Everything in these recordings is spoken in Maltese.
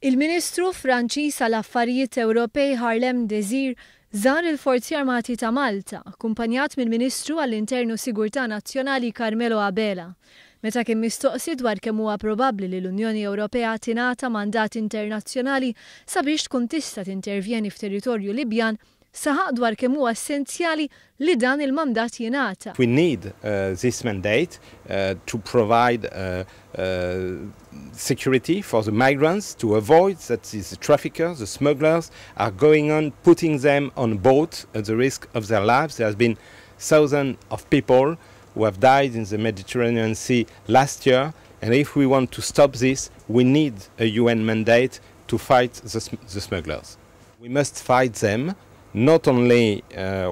Il-Ministru Franċiż għal Affarijiet Ewropej żar il-Forzi Armati ta' Malta, akkumpanjat mill-Ministru għall-Internu Sigurtà Nazzjonali Għadna. Meta kien mistoqsi dwar kemm huwa probabbli li l-Unjoni Ewropea tingħata mandat internazzjonali sabiex tkun tista' tintervjeni f'territorju Libjan, saħaq dwar kemm huwa essenzjali li dan il-mandat jingħata. We need this mandate to provide security for the migrants to avoid that these traffickers, the smugglers, are going on putting them on boat at the risk of their lives. There has been thousands of people who have died in the Mediterranean Sea last year, and if we want to stop this, we need a UN mandate to fight the smugglers. We must fight them not only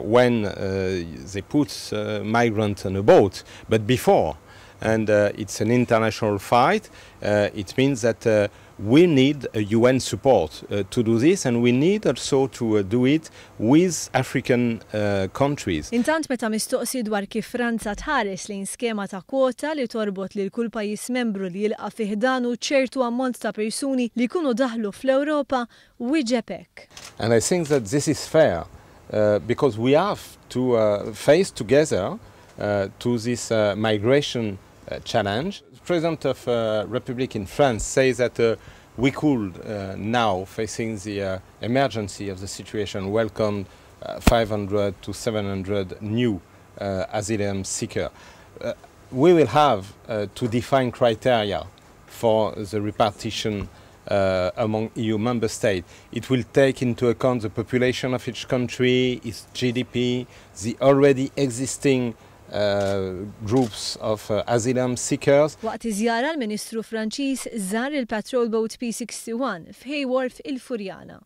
when they put migrants on a boat, but before. And it's an international fight. It means that we need a UN support to do this, and we need also to do it with African countries. Intant meta mistoqsi dwar kif Franza tħares lejn skema ta' kwota li torbot lil kull pajjiż membru li jilqa' fih danu ċertu ammont ta' persuni li jkunu daħlu fl-Ewropa wieġeb hekk. And I think that this is fair because we have to face together to this migration challenge. The President of the Republic in France says that we could now, facing the emergency of the situation, welcome 500 to 700 new asylum seekers. We will have to define criteria for the repartition among EU member states. It will take into account the population of each country, its GDP, the already existing groups of asylum seekers. Waqt iżjara l-Ministru Franċiż żar il-Patrol Boat P61 f'Haworth il-Furjana.